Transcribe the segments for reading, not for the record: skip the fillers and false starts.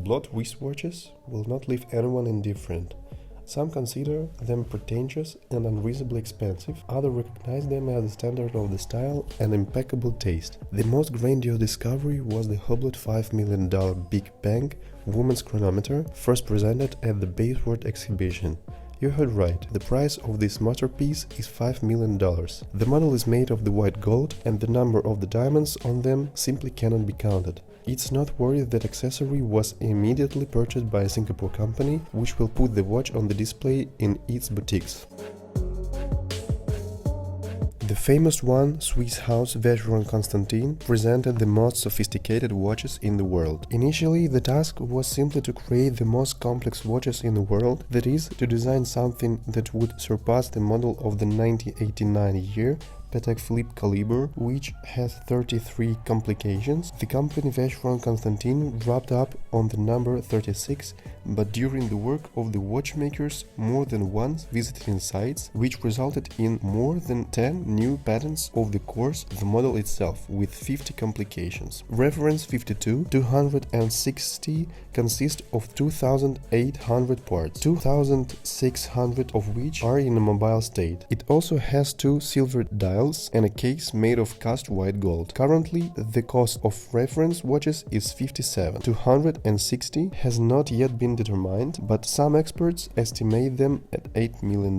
Hublot wristwatches will not leave anyone indifferent. Some consider them pretentious and unreasonably expensive, others recognize them as the standard of the style and impeccable taste. The most grandiose discovery was the Hublot $5 million Big Bang woman's chronometer, first presented at the Bayswater exhibition. You heard right, the price of this masterpiece is $5 million. The model is made of the white gold, and the number of the diamonds on them simply cannot be counted. It's noteworthy that accessory was immediately purchased by a Singapore company, which will put the watch on the display in its boutiques. The famous one, Swiss house Vacheron Constantin, presented the most sophisticated watches in the world. Initially, the task was simply to create the most complex watches in the world, that is, to design something that would surpass the model of the 1989 year Patek Philippe caliber, which has 33 complications. The company Vacheron Constantin dropped up on the number 36, but during the work of the watchmakers more than once visited sites, which resulted in more than 10 new patents of the course, the model itself, with 50 complications. Reference 52, 260 consist of 2,800 parts, 2,600 of which are in a mobile state. It also has two silver dials and a case made of cast white gold. Currently, the cost of reference watches is 57. 260 has not yet been determined, but some experts estimate them at $8 million.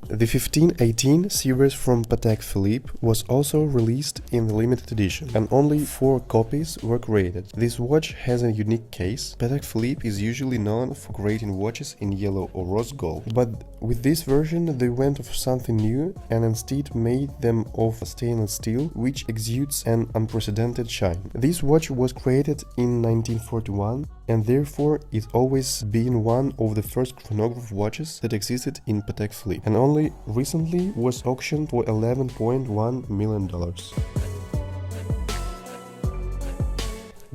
The 1518 series from Patek Philippe was also released in the limited edition, and only 4 copies were created. This watch has a unique case. Patek Philippe is usually known for creating watches in yellow or rose gold, but with this version they went for something new and instead made them of stainless steel, which exudes an unprecedented shine. This watch was created in 1941 and therefore it's always been one of the first chronograph watches that existed in Patek Philippe, and only recently was auctioned for $11.1 million.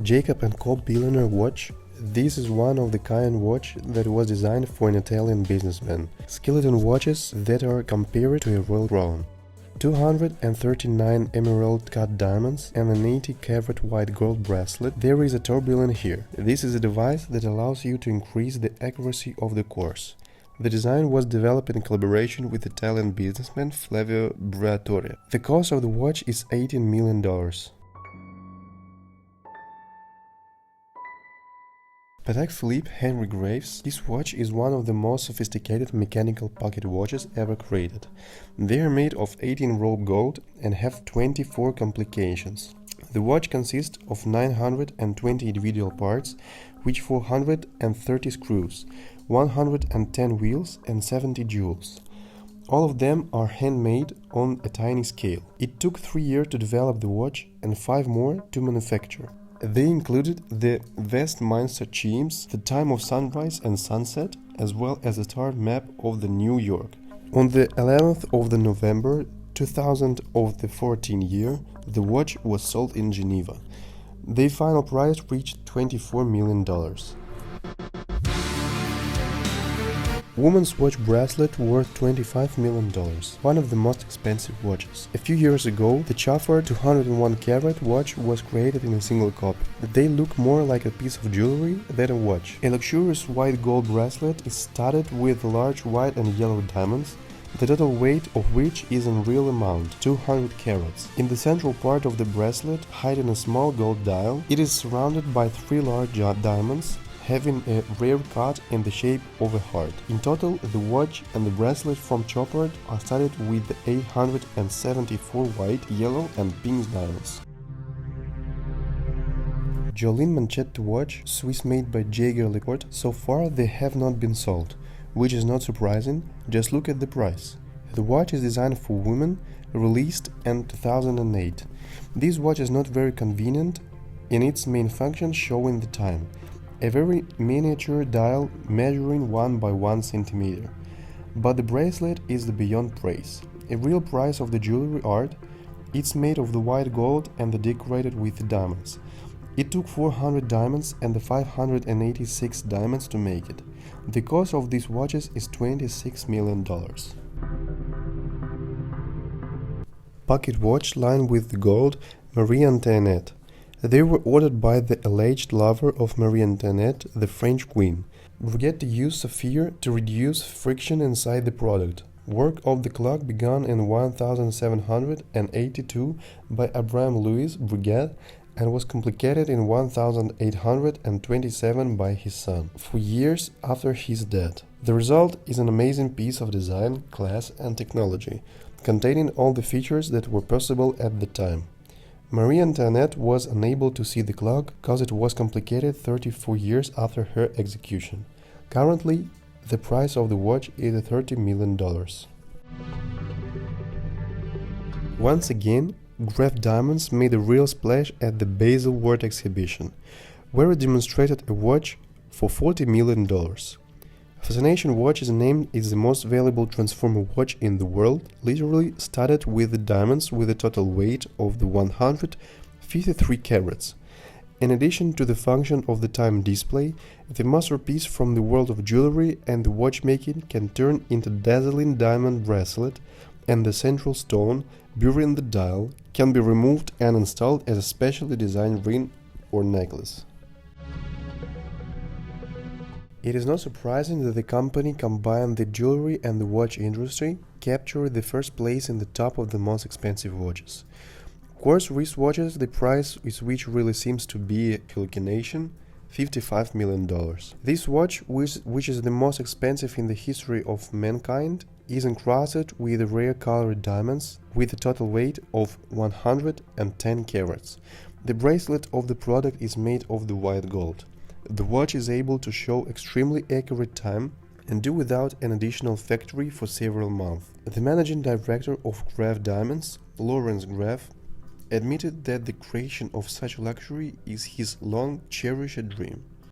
Jacob & Co Billionaire watch. This is one of the kind watch that was designed for an Italian businessman. Skeleton watches that are compared to a royal crown. 239 emerald-cut diamonds and an 80-carat white gold bracelet. There is a tourbillon here. This is a device that allows you to increase the accuracy of the course. The design was developed in collaboration with Italian businessman Flavio Briatore. The cost of the watch is $18 million. Patek Philippe Henry Graves. This watch is one of the most sophisticated mechanical pocket watches ever created. They are made of 18-row gold and have 24 complications. The watch consists of 920 individual parts, with 430 screws, 110 wheels and 70 jewels. All of them are handmade on a tiny scale. It took 3 years to develop the watch and 5 more to manufacture. They included the Westminster chimes, the time of sunrise and sunset, as well as a star map of the New York. On the 11th of the November 2000 of the 14th year, the watch was sold in Geneva. The final price reached $24 million. Woman's watch bracelet worth $25 million, one of the most expensive watches. A few years ago, the Chopard 201-carat watch was created in a single copy. They look more like a piece of jewelry than a watch. A luxurious white gold bracelet is studded with large white and yellow diamonds, the total weight of which is in real amount, 200 carats. In the central part of the bracelet, hiding a small gold dial, it is surrounded by 3 large diamonds, having a rare cut in the shape of a heart. In total, the watch and the bracelet from Chopard are studded with 874 white, yellow and pink diamonds. Joaillene Manchette watch, Swiss made by Jaeger-LeCoultre. So far they have not been sold, which is not surprising, just look at the price. The watch is designed for women, released in 2008. This watch is not very convenient in its main function, showing the time. A very miniature dial measuring 1 by 1 centimeter. But the bracelet is the beyond praise. A real price of the jewelry art. It's made of the white gold and decorated with diamonds. It took 400 diamonds and 586 diamonds to make it. The cost of these watches is $26 million. Pocket watch lined with gold, Marie Antoinette. They were ordered by the alleged lover of Marie Antoinette, the French queen. Breguet used sapphire to reduce friction inside the product. Work of the clock began in 1782 by Abraham Louis Breguet and was completed in 1827 by his son, 4 years after his death. The result is an amazing piece of design, class, and technology, containing all the features that were possible at the time. Marie Antoinette was unable to see the clock because it was completed 34 years after her execution. Currently, the price of the watch is $30 million. Once again, Graff Diamonds made a real splash at the Basel World Exhibition, where it demonstrated a watch for $40 million. Fascination watch is named as the most valuable transformer watch in the world, literally studded with diamonds with a total weight of 153 carats. In addition to the function of the time display, the masterpiece from the world of jewelry and the watchmaking can turn into dazzling diamond bracelet, and the central stone, burying the dial, can be removed and installed as a specially designed ring or necklace. It is not surprising that the company combined the jewelry and the watch industry, capturing the first place in the top of the most expensive watches. Quartz wristwatches, the price is which really seems to be a hallucination, $55 million. This watch, which is the most expensive in the history of mankind, is encrusted with rare colored diamonds with a total weight of 110 carats. The bracelet of the product is made of the white gold. The watch is able to show extremely accurate time and do without an additional factory for several months. The managing director of Graff Diamonds, Lawrence Graff, admitted that the creation of such luxury is his long-cherished dream.